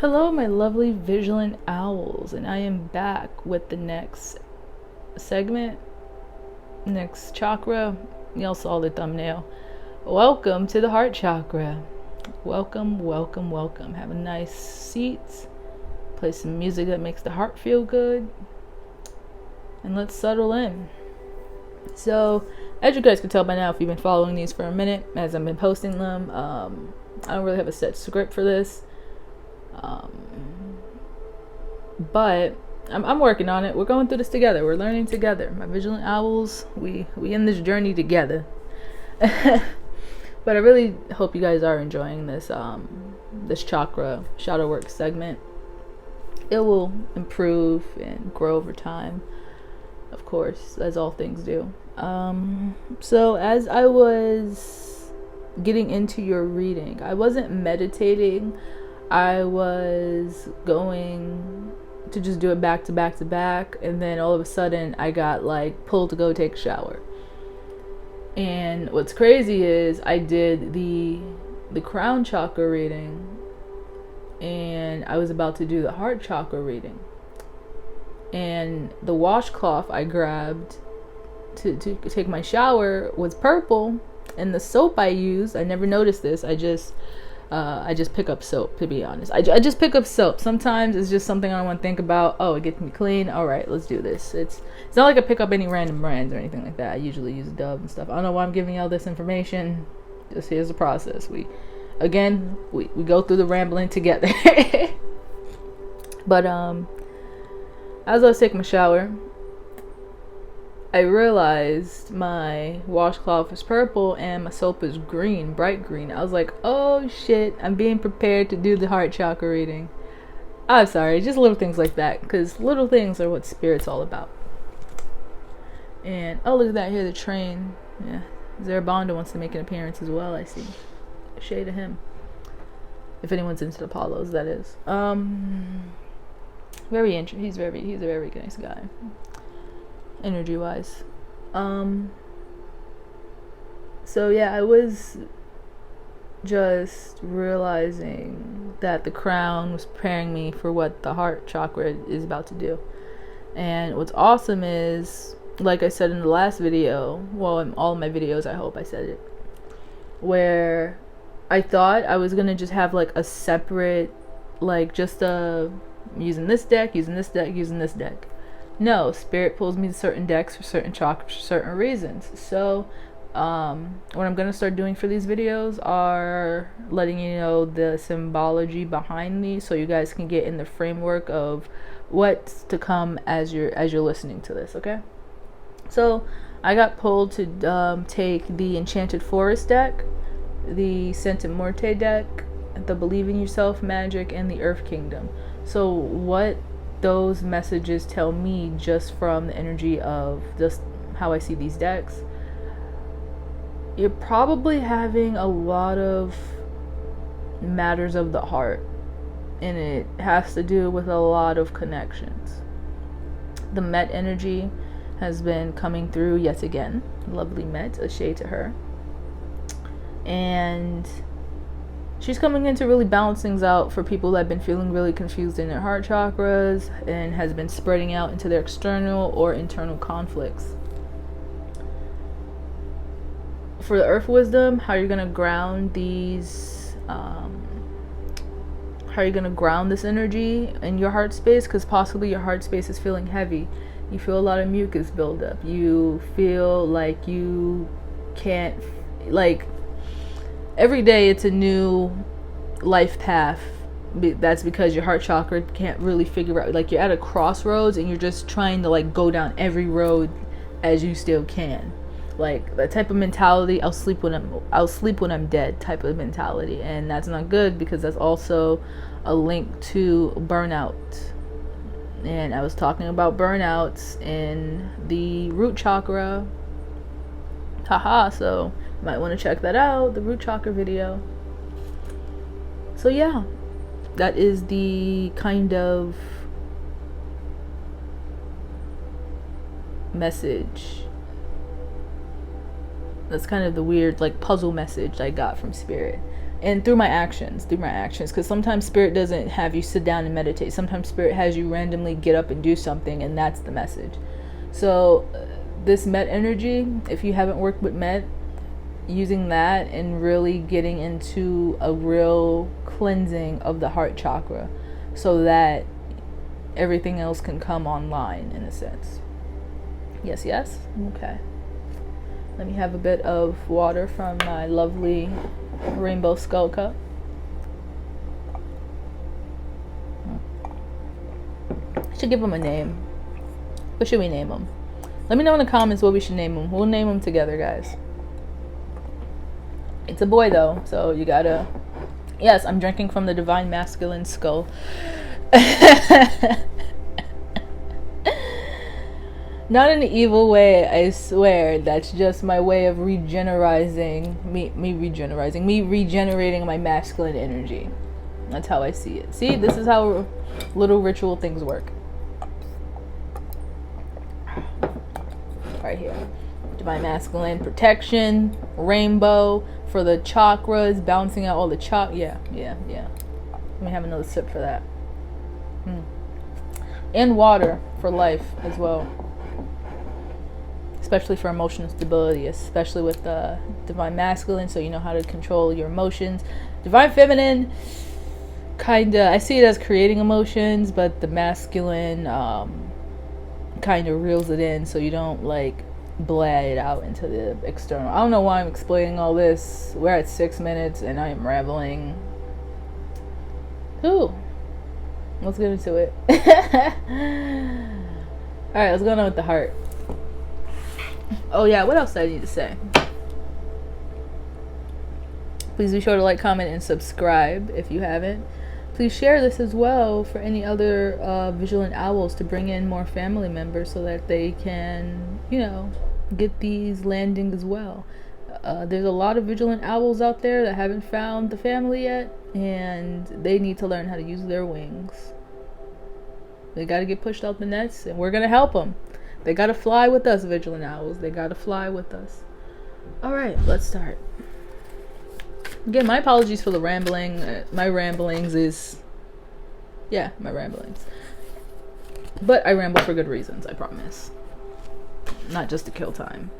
Hello, my lovely vigilant owls, and I am back with the next segment, next chakra. Y'all saw the thumbnail. Welcome to the heart chakra. Welcome, welcome, welcome. Have a nice seat. Play some music that makes the heart feel good. And let's settle in. So, as you guys can tell by now, if you've been following these for a minute, as I've been posting them, I don't really have a set script for this. But I'm working on it. We're going through this together. We're learning together. My vigilant owls, we in this journey together. But I really hope you guys are enjoying this this chakra shadow work segment. It will improve and grow over time, of course, as all things do. So as I was getting into your reading, I wasn't meditating. I was going to just do it back to back to back, and then all of a sudden I got like pulled to go take a shower. And what's crazy is I did the crown chakra reading, and I was about to do the heart chakra reading, and the washcloth I grabbed to take my shower was purple, and the soap I used, I never noticed this, I just pick up soap, to be honest. I just pick up soap. Sometimes it's just something I don't want to think about. Oh, it gets me clean. All right, let's do this. It's not like I pick up any random brands or anything like that. I usually use Dove and stuff. I don't know why I'm giving y'all this information. Just here's the process. We go through the rambling together. But as I was taking my shower, I realized my washcloth is purple and my soap is green, bright green. I was like, oh shit, I'm being prepared to do the heart chakra reading. I'm sorry, just little things like that, because little things are what spirit's all about. And oh, look at that here, the train. Yeah, Zarabanda wants to make an appearance as well, I see. Shade of him. If anyone's into the Apollos, that is. He's a very nice guy. Energy wise. So yeah, I was just realizing that the crown was preparing me for what the heart chakra is about to do. And what's awesome is, like I said in the last video, well, in all my videos, I hope I said it, where I thought I was gonna just have like a separate, like just using this deck, using this deck, using this deck. No, spirit pulls me to certain decks for certain chakras for certain reasons. So what I'm going to start doing for these videos are letting you know the symbology behind these, so you guys can get in the framework of what's to come as you're listening to this, okay? So I got pulled to take the Enchanted Forest deck, the Santa Morte deck, the Believe in Yourself magic, and the Earth Kingdom. So what those messages tell me, just from the energy of just how I see these decks, you're probably having a lot of matters of the heart, and it has to do with a lot of connections. The Met energy has been coming through yet again. Lovely Met, a shade to her, and she's coming in to really balance things out for people that have been feeling really confused in their heart chakras, and has been spreading out into their external or internal conflicts. For the Earth Wisdom, how you're gonna ground these, how you're gonna ground this energy in your heart space, because possibly your heart space is feeling heavy. You feel a lot of mucus buildup. You feel like you can't, like, every day it's a new life path. That's because your heart chakra can't really figure out, like, you're at a crossroads and you're just trying to like go down every road as you still can. Like that type of mentality, I'll sleep when I'm dead type of mentality, and that's not good, because that's also a link to burnout. And I was talking about burnouts in the root chakra. Haha, so you might want to check that out, the root chakra video. So yeah, that is the kind of message, that's kind of the weird like puzzle message I got from spirit. and through my actions, because sometimes spirit doesn't have you sit down and meditate. Sometimes spirit has you randomly get up and do something, and that's the message. So this Met energy, if you haven't worked with Met, using that and really getting into a real cleansing of the heart chakra so that everything else can come online, in a sense. Yes, yes? Okay. Let me have a bit of water from my lovely rainbow skull cup. I should give him a name. What should we name him? Let me know in the comments what we should name him. We'll name him together, guys. It's a boy, though, so you gotta... Yes, I'm drinking from the Divine Masculine Skull. Not in an evil way, I swear. That's just my way of regenerating my masculine energy. That's how I see it. See, this is how little ritual things work. Right here. Divine Masculine, protection, rainbow, for the chakras, balancing out all the yeah. Let me have another sip for that. And water for life as well. Especially for emotional stability, especially with the Divine Masculine, so you know how to control your emotions. Divine Feminine, kinda, I see it as creating emotions, but the Masculine kinda reels it in so you don't like blast it out into the external. I don't know why I'm explaining all this. We're at 6 minutes and I am rambling. Ooh, let's get into it. Alright, let's go on with the heart. Oh yeah, what else do I need to say? Please be sure to like, comment, and subscribe if you haven't. Please share this as well for any other vigilant owls to bring in more family members so that they can, you know, get these landings as well. There's a lot of vigilant owls out there that haven't found the family yet, and they need to learn how to use their wings. They got to get pushed out the nest, and we're going to help them. They got to fly with us, vigilant owls. They got to fly with us. All right, let's start. Again, my apologies for the rambling. My ramblings. But I ramble for good reasons, I promise. Not just to kill time.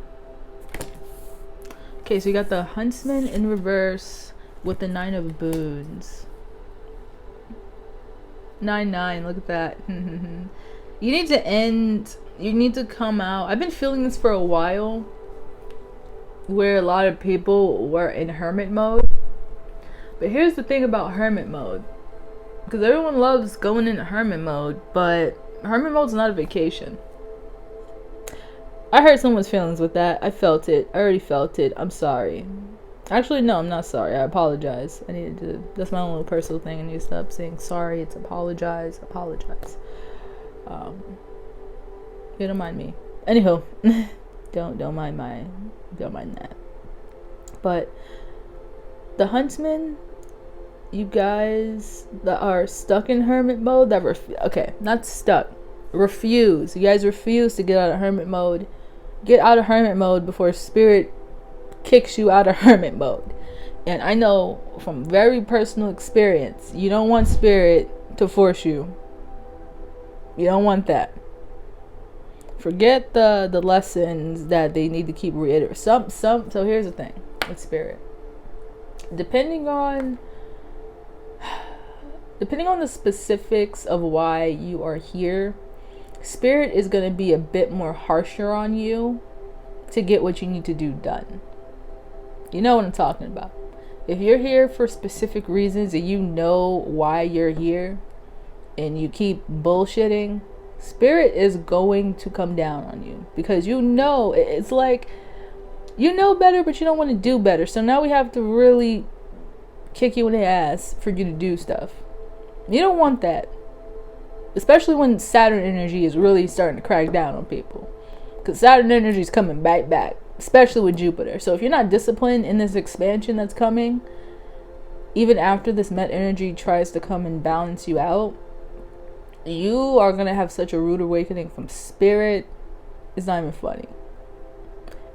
Okay, so you got the Huntsman in reverse with the 9 of Boons. 9-9, look at that. You need to end... You need to come out. I've been feeling this for a while, where a lot of people were in hermit mode. But here's the thing about hermit mode, because everyone loves going into hermit mode, but hermit mode's not a vacation. I hurt someone's feelings with that. I felt it. I already felt it. I'm sorry. Actually, no, I'm not sorry. I apologize. I needed to. That's my own little personal thing. I need to stop saying sorry. It's apologize. Apologize. You don't mind me. Anywho, don't mind that. But the Huntsman, you guys that are stuck in hermit mode, not stuck, refuse. You guys refuse to get out of hermit mode. Get out of hermit mode before spirit kicks you out of hermit mode. And I know from very personal experience, you don't want spirit to force you. You don't want that. Forget the lessons that they need to keep reiterating. So here's the thing with spirit. Depending on the specifics of why you are here, spirit is going to be a bit more harsher on you to get what you need to do done. You know what I'm talking about. If you're here for specific reasons and you know why you're here and you keep bullshitting, spirit is going to come down on you, because you know, it's like you know better, but you don't want to do better. So now we have to really kick you in the ass for you to do stuff. You don't want that, especially when Saturn energy is really starting to crack down on people, because Saturn energy is coming back, especially with Jupiter. So if you're not disciplined in this expansion that's coming, even after this Met energy tries to come and balance you out, you are going to have such a rude awakening from spirit. It's not even funny.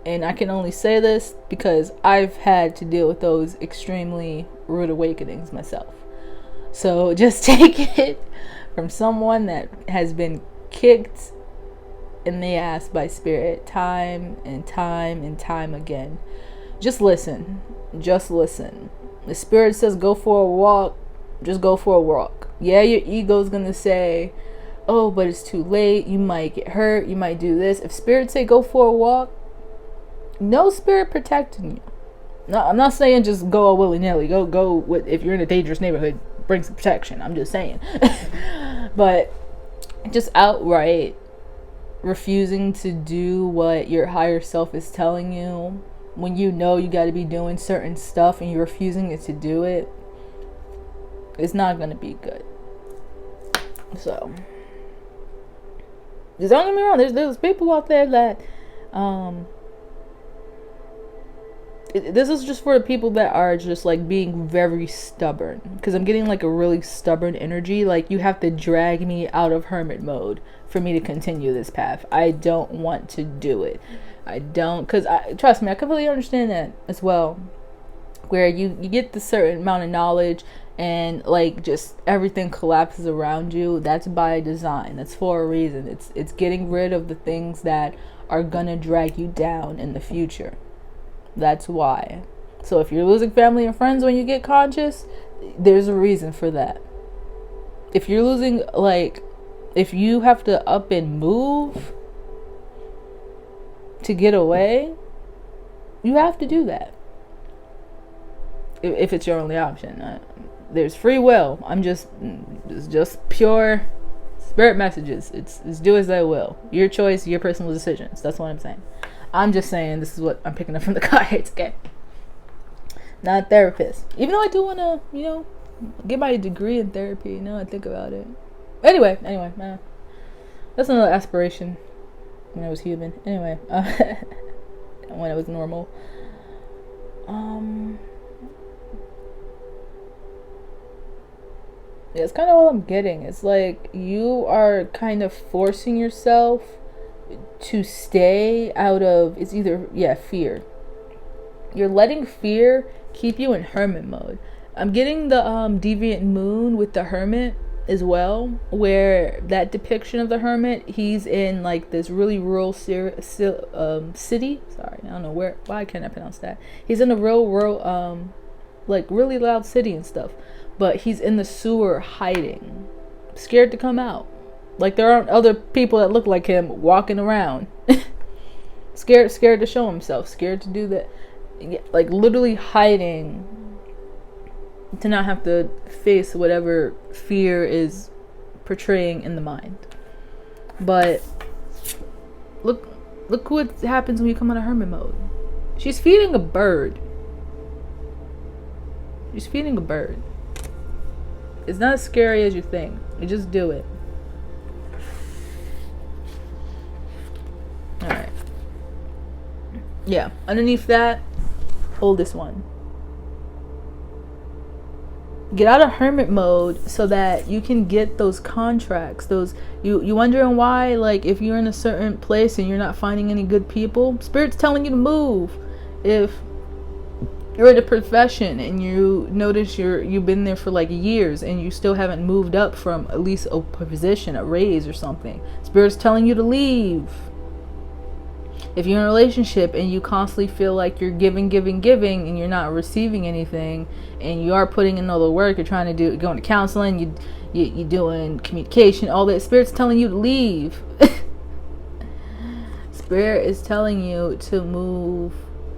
And I can only say this because I've had to deal with those extremely rude awakenings myself. So just take it from someone that has been kicked in the ass by spirit time and time and time again. Just listen. Just listen. The spirit says go for a walk. Just go for a walk. Yeah, your ego's gonna say, oh, but it's too late. You might get hurt. You might do this. If spirit say go for a walk, no spirit protecting you. No, I'm not saying just go all willy-nilly. Go with, if you're in a dangerous neighborhood, bring some protection. I'm just saying. But just outright refusing to do what your higher self is telling you, when you know you got to be doing certain stuff and you're refusing it to do it, it's not going to be good. So, just don't get me wrong, there's people out there that this is just for the people that are just like being very stubborn, because I'm getting like a really stubborn energy. Like, you have to drag me out of hermit mode for me to continue this path. I don't want to do it. I don't, because trust me, I completely understand that as well, where you get the certain amount of knowledge and like just everything collapses around you. That's by design. That's for a reason. It's getting rid of the things that are gonna drag you down in the future. That's why. So if you're losing family and friends when you get conscious, there's a reason for that. If you're losing, like, if you have to up and move to get away, you have to do that. If it's your only option. There's free will. It's just pure spirit messages. It's do as they will. Your choice, your personal decisions. That's what I'm saying. I'm just saying this is what I'm picking up from the cards, okay? Not a therapist. Even though I do want to, get my degree in therapy, I think about it. Anyway, man. That's another aspiration when I was human. Anyway, when I was normal. Yeah, it's kind of all I'm getting. It's like you are kind of forcing yourself to stay out of, it's either fear. You're letting fear keep you in hermit mode. I'm getting the deviant moon with the hermit as well, where that depiction of the hermit, he's in like this really rural city. Sorry, I don't know why can't I pronounce that. He's in a rural like really loud city and stuff, but he's in the sewer hiding, scared to come out. Like, there aren't other people that look like him walking around. scared to show himself, scared to do that. Like, literally hiding to not have to face whatever fear is portraying in the mind. But look what happens when you come out of hermit mode. She's feeding a bird. She's feeding a bird. It's not as scary as you think. You just do it. Alright. Yeah, underneath that, hold this one. Get out of hermit mode so that you can get those contracts. You wondering why, like, if you're in a certain place and you're not finding any good people, Spirit's telling you to move. If you're in a profession and you notice you've been there for like years and you still haven't moved up from at least a position, a raise or something, Spirit's telling you to leave. If you're in a relationship and you constantly feel like you're giving and you're not receiving anything, and you are putting in all the work, you're trying to going to counseling, you're doing communication, all that, Spirit's telling you to leave. Spirit is telling you to move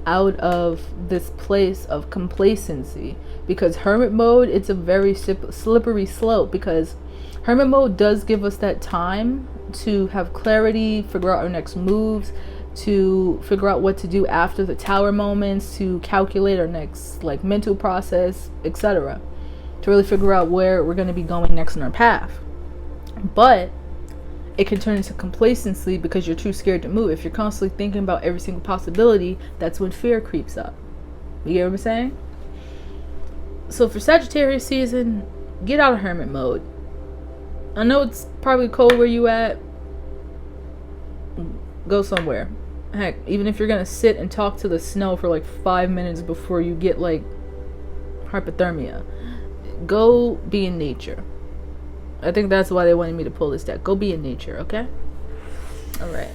out of this place of complacency, because hermit mode, it's a very slippery slope, because hermit mode does give us that time to have clarity, figure out our next moves, to figure out what to do after the tower moments, to calculate our next like mental process, etc., to really figure out where we're going to be going next in our path. But it can turn into complacency because you're too scared to move. If you're constantly thinking about every single possibility, that's when fear creeps up. You get what I'm saying? So for Sagittarius season, get out of hermit mode. I know it's probably cold where you at. Go somewhere. Heck, even if you're gonna sit and talk to the snow for like 5 minutes before you get like hypothermia, go be in nature. I think that's why they wanted me to pull this deck. Go be in nature, okay? Alright.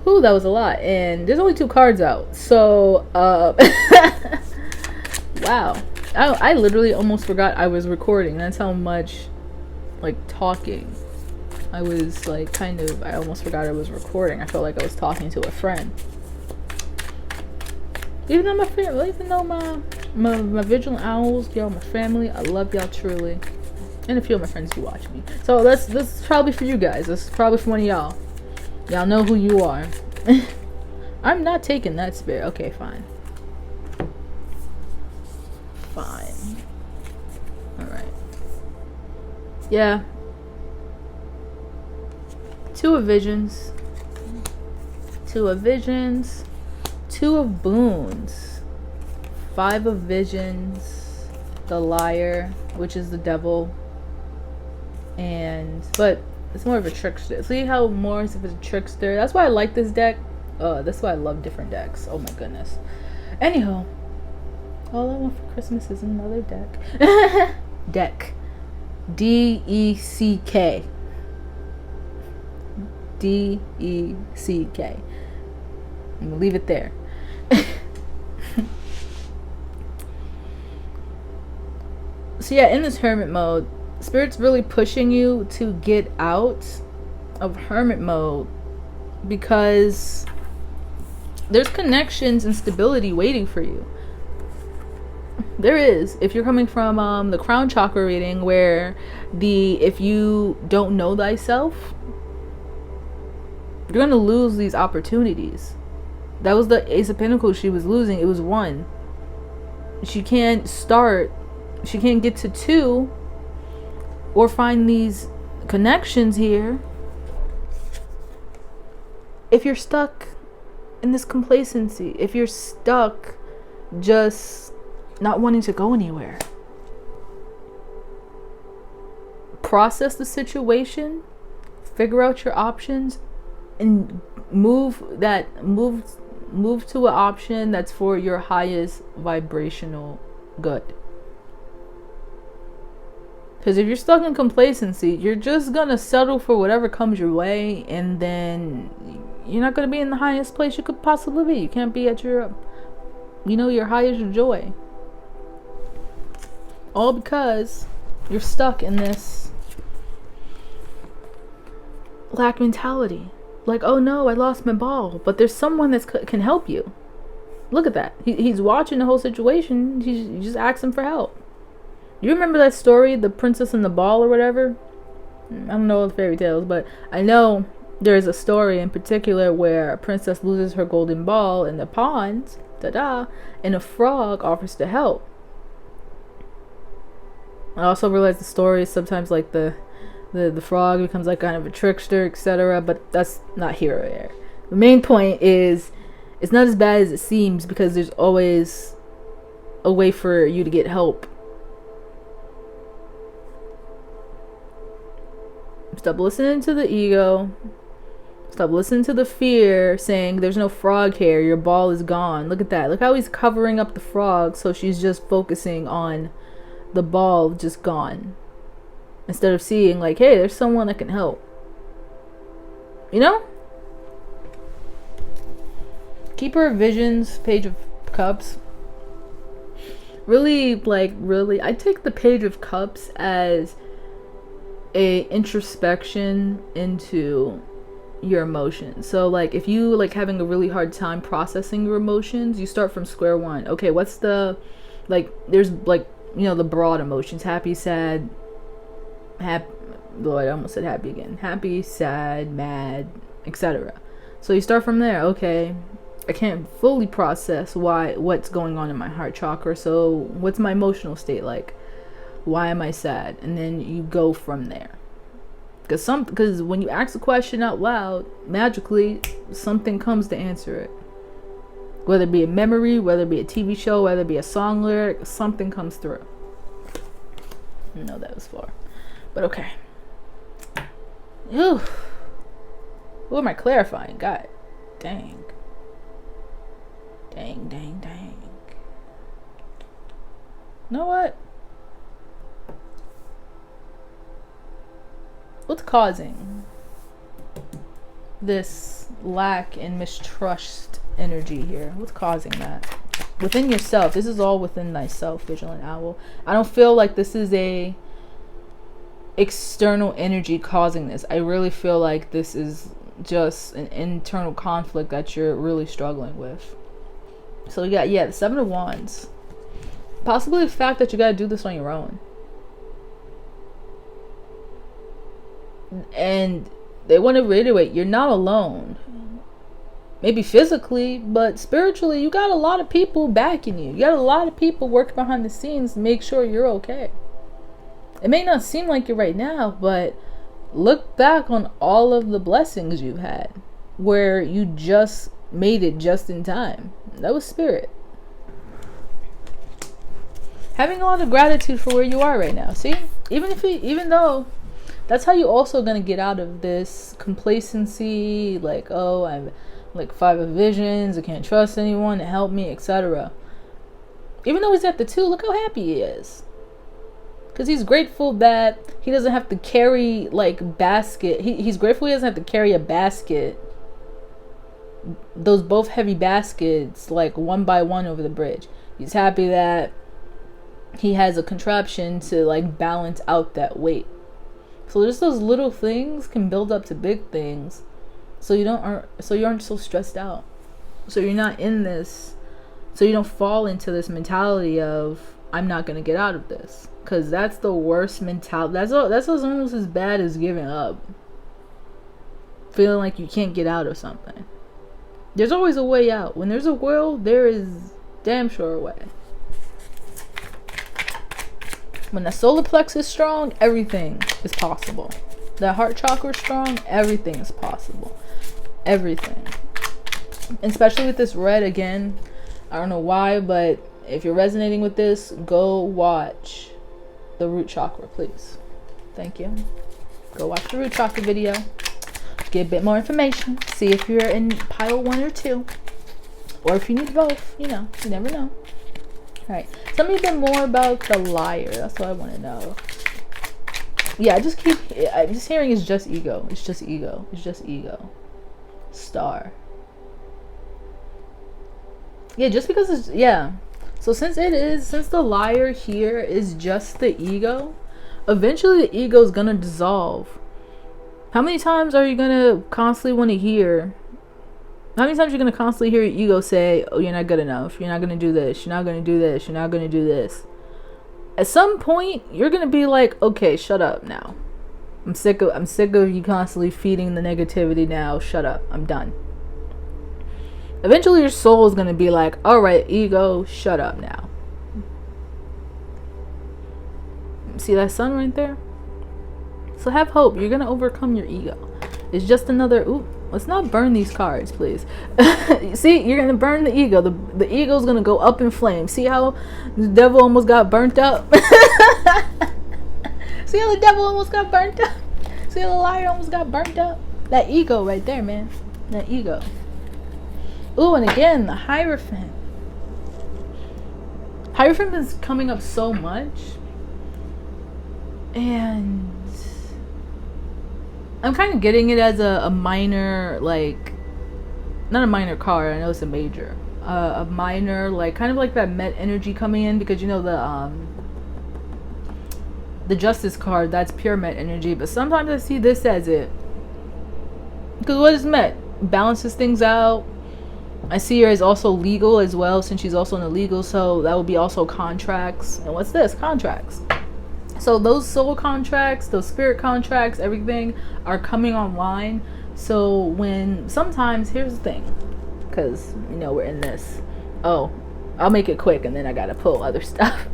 Ooh, that was a lot. And there's only 2 cards out. So, wow. I literally almost forgot I was recording. That's how much, like, talking. I was, like, I almost forgot I was recording. I felt like I was talking to a friend. Even though my vigilant owls, y'all my family, I love y'all truly. And a few of my friends who watch me. So this is probably for you guys. This is probably for one of y'all. Y'all know who you are. I'm not taking that spirit. Okay, fine. Fine. Alright. Yeah. 2 of visions. 2 of visions. 2 of boons. 5 of visions. The liar, which is the devil. But it's more of a trickster. See how more is of a trickster? That's why I like this deck. That's why I love different decks. Oh my goodness. Anyhow, all I want for Christmas is another deck. Deck. D-E-C-K. D-E-C-K. I'm gonna leave it there. So yeah, in this hermit mode, Spirit's really pushing you to get out of hermit mode because there's connections and stability waiting for you. There is. If you're coming from the crown chakra reading, where if you don't know thyself, you're going to lose these opportunities. That was the Ace of Pentacles she was losing. It was 1. She can't get to 2 or find these connections here if you're stuck in this complacency, if you're stuck just not wanting to go anywhere. Process the situation, figure out your options, and move to an option that's for your highest vibrational good. Because if you're stuck in complacency, you're just gonna settle for whatever comes your way, and then you're not gonna be in the highest place you could possibly be. You can't be at your highest joy. All because you're stuck in this lack mentality. Like, oh no, I lost my ball, but there's someone that can help you. Look at that. He's watching the whole situation. You just ask him for help. You remember that story, the princess and the ball or whatever? I don't know all the fairy tales, but I know there's a story in particular where a princess loses her golden ball in the pond, and a frog offers to help. I also realized the story is sometimes like the frog becomes like kind of a trickster, etc. But that's not here or there. The main point is it's not as bad as it seems, because there's always a way for you to get help. Stop listening to the ego. Stop listening to the fear saying there's no frog here, your ball is gone. Look at that. Look how he's covering up the frog, so she's just focusing on the ball just gone, instead of seeing like, hey, there's someone that can help. You know? Keep her visions, Page of Cups. Really, I take the Page of Cups as a introspection into your emotions. So like if you like having a really hard time processing your emotions, you start from square one. Okay, what's the there's the broad emotions: happy, sad, Lord, I almost said happy again. Happy, sad, mad, etc. So you start from there. Okay, I can't fully process what's going on in my heart chakra, so what's my emotional state like? Why am I sad? And then you go from there. Because when you ask a question out loud, magically something comes to answer it. Whether it be a memory, whether it be a TV show, whether it be a song lyric, something comes through. I know that was far, but okay. Ooh, who am I clarifying? God, Dang. Dang, dang, dang. You know what? What's causing this lack and mistrust energy here? What's causing that? Within yourself. This is all within thyself, Vigilant Owl. I don't feel like this is a external energy causing this. I really feel like this is just an internal conflict that you're really struggling with. So you got, the Seven of Wands. Possibly the fact that you got to do this on your own. And they want to reiterate, you're not alone. Maybe physically, but spiritually, you got a lot of people backing you. You got a lot of people working behind the scenes to make sure you're okay. It may not seem like it right now, but look back on all of the blessings you've had where you just made it just in time. That was spirit. Having a lot of gratitude for where you are right now. See? Even though that's how you also gonna get out of this complacency, like, oh, I'm like 5 of visions, I can't trust anyone to help me, etc. Even though he's at the 2, look how happy he is. Because he's grateful that he doesn't have to carry like basket. He's grateful he doesn't have to carry a basket. Those both heavy baskets like one by one over the bridge. He's happy that he has a contraption to like balance out that weight. So just those little things can build up to big things. So you aren't so stressed out. So you're not in this. So you don't fall into this mentality of I'm not gonna get out of this. Because that's the worst mentality. That's almost as bad as giving up. Feeling like you can't get out of something. There's always a way out. When there's a will, there is damn sure a way. When the solar plexus is strong, everything is possible. The heart chakra is strong, everything is possible. Everything. And especially with this red again. I don't know why, but if you're resonating with this, go watch the root chakra, please. Thank you. Go watch the root chakra video. Get a bit more information. See if you're in pile 1 or 2. Or if you need both. You know, you never know. Alright. Tell me a bit more about the liar. That's what I want to know. Yeah, I'm just hearing it's just ego. It's just ego. It's just ego. Star. Yeah, just because it's, yeah. So since the liar here is just the ego, eventually the ego is gonna dissolve. How many times are you gonna constantly want to hear? How many times are you gonna constantly hear your ego say, "Oh, you're not good enough. You're not gonna do this. You're not gonna do this. You're not gonna do this." At some point, you're gonna be like, "Okay, shut up now. I'm sick of you constantly feeding the negativity now. Shut up. I'm done." Eventually your soul is going to be like, all right, ego, shut up now. See that sun right there? So have hope. You're going to overcome your ego. It's just another, let's not burn these cards, please. See, you're going to burn the ego. The ego's going to go up in flames. See how the devil almost got burnt up? See how the devil almost got burnt up? See how the liar almost got burnt up? That ego right there, man. That ego. Ooh, and again, the Hierophant. Hierophant is coming up so much. And I'm kind of getting it as a minor, like, not a minor card, I know it's a major. A minor, like, kind of like that Met energy coming in, because you know the Justice card, that's pure Met energy, but sometimes I see this as it. Because what is Met? Balances things out. I see her as also legal as well, since she's also in the legal, so that would be also contracts. And what's this? Contracts. So those soul contracts, those spirit contracts, everything are coming online. So when sometimes, here's the thing, because you know we're in this. Oh, I'll make it quick and then I gotta pull other stuff.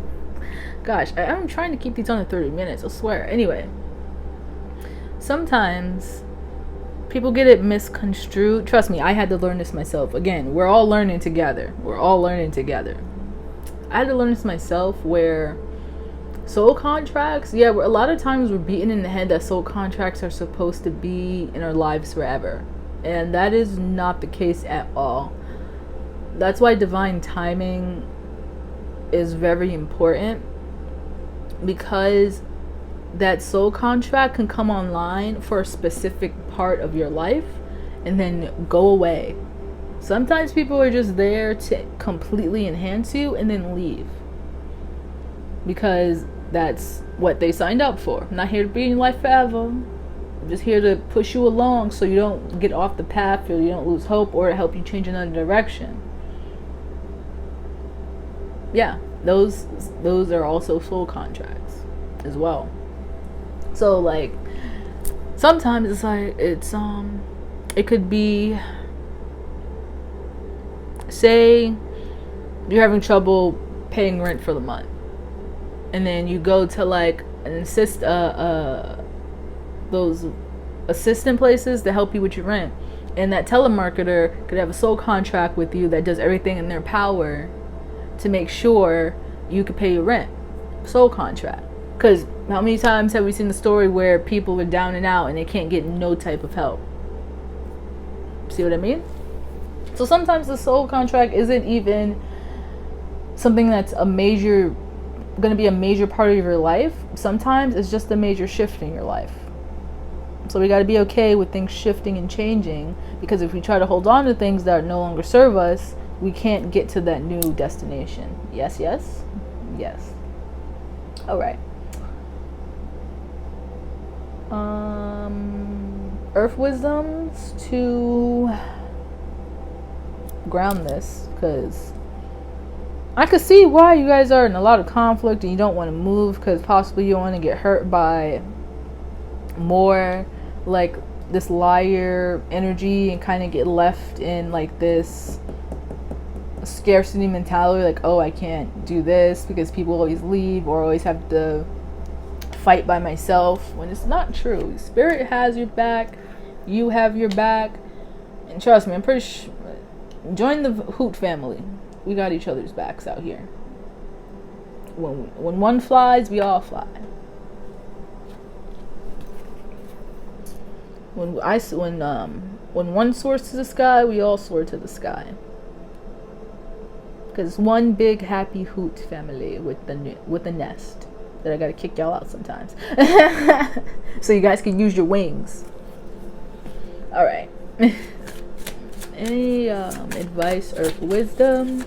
Gosh, I'm trying to keep these under 30 minutes, I swear. Anyway, sometimes people get it misconstrued. Trust me, I had to learn this myself. Again, we're all learning together. We're all learning together. I had to learn this myself, where soul contracts, yeah, a lot of times we're beaten in the head that soul contracts are supposed to be in our lives forever. And that is not the case at all. That's why divine timing is very important, because that soul contract can come online for a specific part of your life and then go away. Sometimes people are just there to completely enhance you and then leave, because that's what they signed up for. I'm not here to be in your life forever. I'm just here to push you along so you don't get off the path or you don't lose hope, or to help you change another direction. Yeah, those are also soul contracts as well. So like sometimes it's like it could be, say you're having trouble paying rent for the month, and then you go to like those assistant places to help you with your rent, and that telemarketer could have a soul contract with you that does everything in their power to make sure you could pay your rent. Soul contract. Because how many times have we seen the story where people are down and out and they can't get no type of help? See what I mean? So sometimes the soul contract isn't even something that's going to be a major part of your life. Sometimes it's just a major shift in your life. So we got to be okay with things shifting and changing, because if we try to hold on to things that no longer serve us, we can't get to that new destination. Yes, yes, yes. All right. Earth wisdoms to ground this, because I could see why you guys are in a lot of conflict and you don't want to move, because possibly you want to get hurt by more like this liar energy and kind of get left in like this scarcity mentality, like, oh, I can't do this because people always leave, or always have to fight by myself, when it's not true. Spirit has your back, you have your back, and trust me, I'm pretty sure, join the Hoot family. We got each other's backs out here. When one flies, we all fly. When one soars to the sky, we all soar to the sky. Because it's one big happy Hoot family with the nest that I gotta kick y'all out sometimes, so you guys can use your wings. All right. Any advice or wisdom,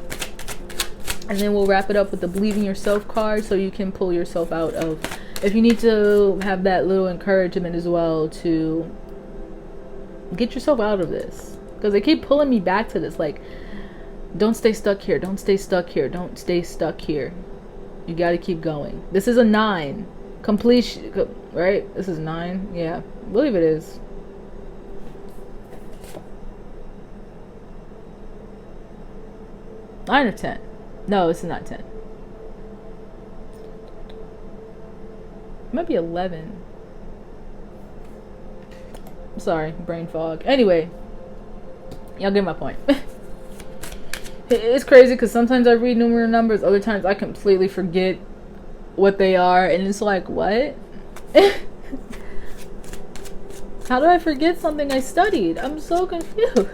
and then we'll wrap it up with the believe in yourself card, so you can pull yourself out of, if you need to have that little encouragement as well to get yourself out of this, because they keep pulling me back to this, like, don't stay stuck here, don't stay stuck here, don't stay stuck here. You got to keep going. This is a 9 completion, right? This is 9. Yeah, I believe it is. Nine or 10? No, it's not 10. It might be 11. Sorry, brain fog. Anyway, y'all get my point. It's crazy because sometimes I read numeral numbers, other times I completely forget what they are, and it's like, what? How do I forget something I studied? I'm so confused.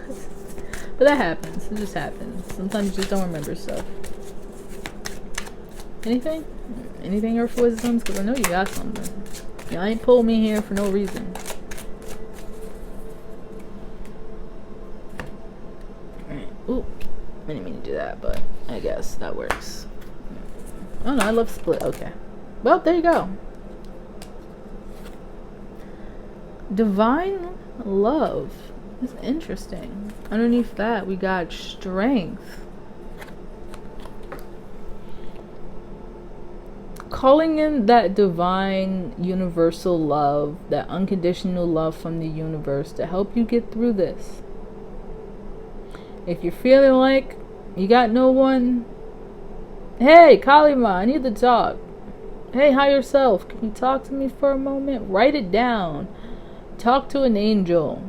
But that happens. It just happens. Sometimes you just don't remember stuff. Anything? Anything, Earth Wisdoms? Because I know you got something. Y'all ain't pull me here for no reason. Alright. Ooh. I didn't mean to do that, but I guess that works. Oh no, I love split. Okay. Well, there you go. Divine love. That's interesting. Underneath that, we got strength. Calling in that divine universal love, that unconditional love from the universe to help you get through this. If you're feeling like you got no one, hey, Kalima, I need to talk. Hey, higher self, can you talk to me for a moment? Write it down. Talk to an angel.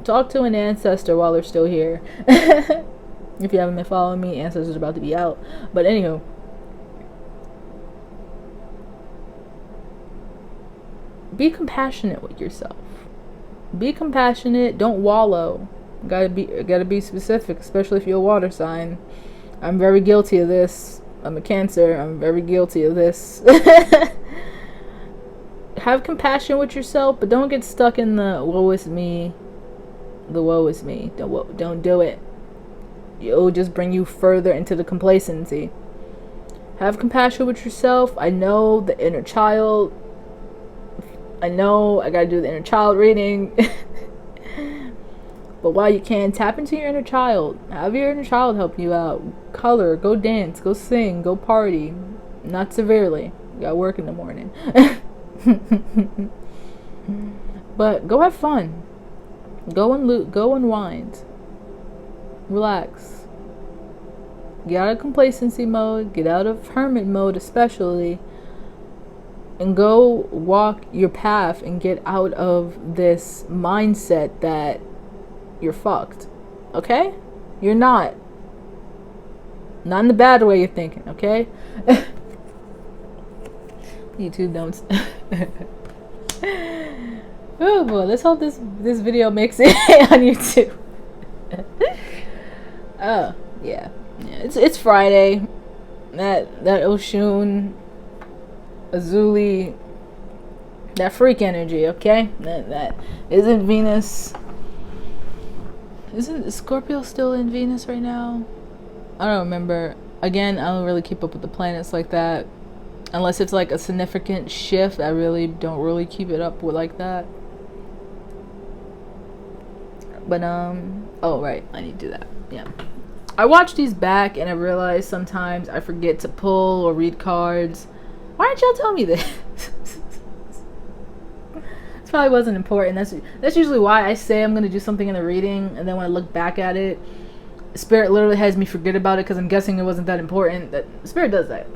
Talk to an ancestor while they're still here. If you haven't been following me, ancestors are about to be out. But anywho, be compassionate with yourself. Be compassionate. Don't wallow. Gotta be specific, especially if you're a water sign. I'm very guilty of this. I'm a Cancer. I'm very guilty of this. Have compassion with yourself, but don't get stuck in the woe is me. The woe is me. Don't do it. It'll just bring you further into the complacency. Have compassion with yourself. I know the inner child. I know I gotta do the inner child reading. But while you can, tap into your inner child. Have your inner child help you out. Color, go dance, go sing, go party. Not severely. You got work in the morning. But go have fun. Go unwind. Relax. Get out of complacency mode. Get out of hermit mode especially. And go walk your path and get out of this mindset that you're fucked. Okay? You're not. Not in the bad way you're thinking, okay? YouTube don't. Oh boy, let's hope this video makes it on YouTube. Oh, yeah. It's Friday. That Oshun Azuli, that freak energy, okay? That isn't Venus. Isn't Scorpio still in Venus right now? I don't remember. Again, I don't really keep up with the planets like that. Unless it's like a significant shift, I really don't really keep it up with like that. But oh right, I need to do that. Yeah. I watch these back and I realize sometimes I forget to pull or read cards. Why didn't y'all tell me this? This probably wasn't important. That's usually why I say I'm gonna do something in the reading, and then when I look back at it, Spirit literally has me forget about it because I'm guessing it wasn't that important. That Spirit does that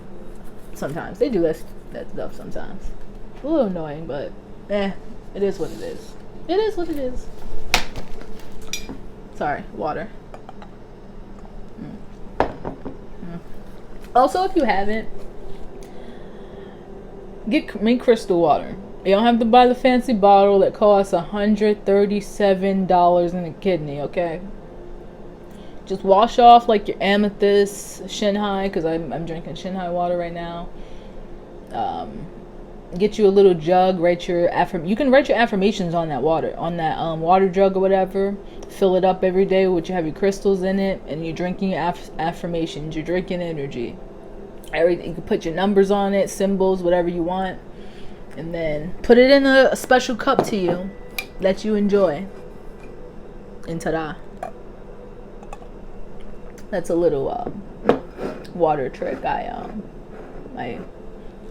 sometimes. They do that stuff sometimes. It's a little annoying, but it is what it is. It is what it is. Sorry, water. Also, if you haven't, get mint crystal water. You don't have to buy the fancy bottle that costs $137 in a kidney, okay? Just wash off like your amethyst, Shinhai, because I'm drinking Shinhai water right now. Get you a little jug, you can write your affirmations on that water, on that water jug or whatever. Fill it up every day with you have your crystals in it, and you're drinking your affirmations, you're drinking energy. Everything, you can put your numbers on it, symbols, whatever you want, and then put it in a special cup to you that you enjoy. And ta-da. That's a little water trick I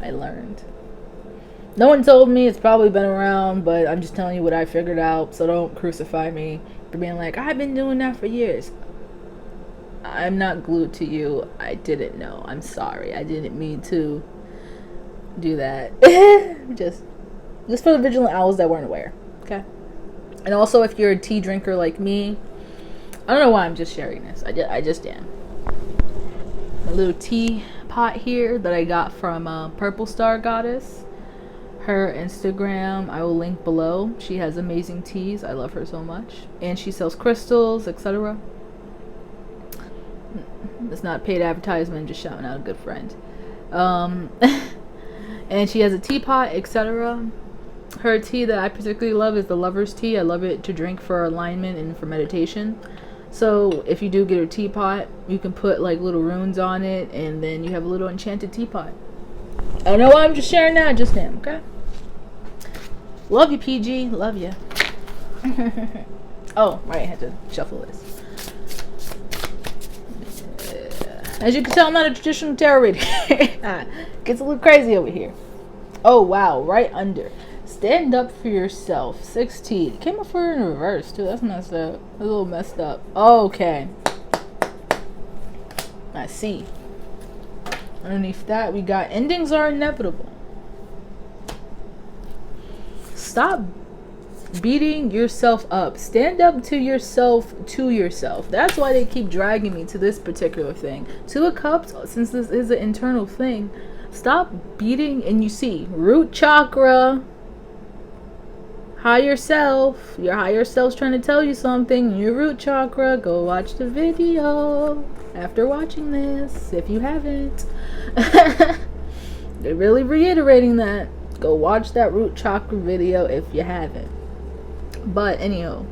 learned. No one told me, it's probably been around, but I'm just telling you what I figured out, so don't crucify me for being like, I've been doing that for years. I'm not glued to you. I didn't know. I'm sorry. I didn't mean to do that. just for the vigilant owls that weren't aware. Okay? And also, if you're a tea drinker like me, I don't know why I'm just sharing this. I just am. A little tea pot here that I got from Purple Star Goddess. Her Instagram I will link below. She has amazing teas. I love her so much. And she sells crystals, etc. It's not paid advertisement, just shouting out a good friend. And she has a teapot, etc. Her tea that I particularly love is the Lover's Tea. I love it to drink for alignment and for meditation. So if you do get a teapot, you can put like little runes on it, and then you have a little enchanted teapot. I don't know why I'm just sharing that, just am, okay? Love you, PG. Love you. Oh, right, I had to shuffle this. As you can tell, I'm not a traditional tarot reader. Gets a little crazy over here. Oh, wow, right under. Stand up for yourself. 16. It came up for her in reverse, too. That's messed up. A little messed up. Okay. I see. Underneath that, we got endings are inevitable. Stop beating yourself up. Stand up to yourself. That's why they keep dragging me to this particular thing. Two of Cups, since this is an internal thing, stop beating. And you see root chakra, higher self's trying to tell you something. Your root chakra, go watch the video after watching this, if you haven't. They're really reiterating that. Go watch that root chakra video if you haven't. But anyhow,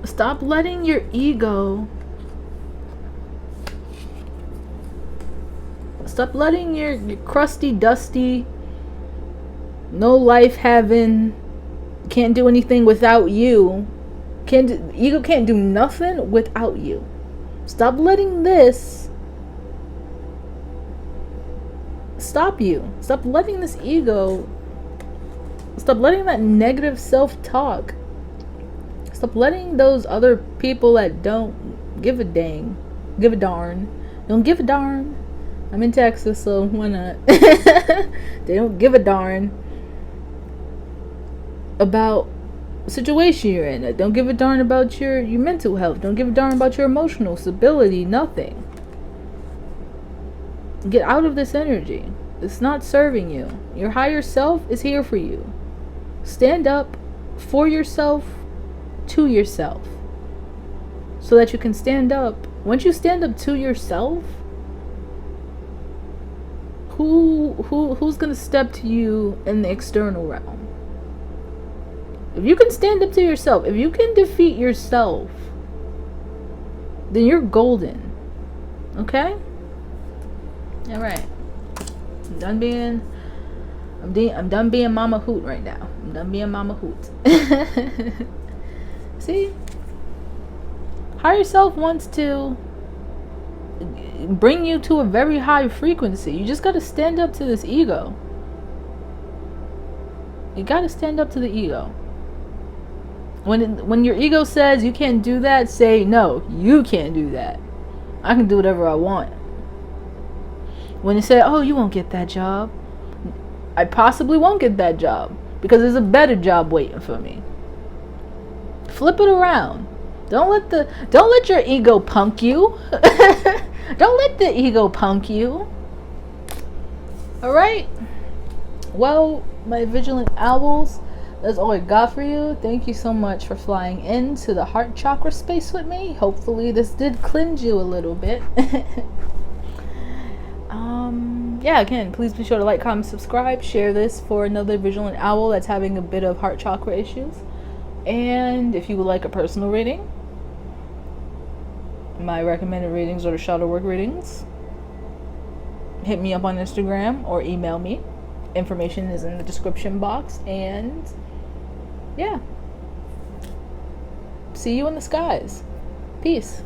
stop letting your ego, stop letting your crusty, dusty, no life having, can't do anything without you, ego can't do nothing without you. Stop letting this stop you. Stop letting this ego, stop letting that negative self-talk, stop letting those other people that don't give a darn, don't give a darn. I'm in Texas, so why not? They don't give a darn about the situation you're in. Don't give a darn about your mental health. Don't give a darn about your emotional stability. Nothing. Get out of this energy. It's not serving you. Your higher self is here for you. Stand up for yourself, to yourself, so that you can stand up. Once you stand up to yourself, who's gonna step to you in the external realm? If you can stand up to yourself, if you can defeat yourself, then you're golden. Okay? All right. I'm done being Mama Hoot right now. I'm done being Mama Hoot. See? Higher self wants to bring you to a very high frequency. You just got to stand up to this ego. You got to stand up to the ego. When your ego says you can't do that, say, no, you can't do that. I can do whatever I want. When they say, oh, you won't get that job, I possibly won't get that job because there's a better job waiting for me. Flip it around. Don't let your ego punk you. Don't let the ego punk you. All right. Well, my vigilant owls, that's all I got for you. Thank you so much for flying into the heart chakra space with me. Hopefully this did cleanse you a little bit. Yeah, again, please be sure to like, comment, subscribe, share this for another vigilant owl that's having a bit of heart chakra issues. And if you would like a personal reading, my recommended readings are the shadow work readings. Hit me up on Instagram or email me. Information is in the description box. And yeah, see you in the skies. Peace.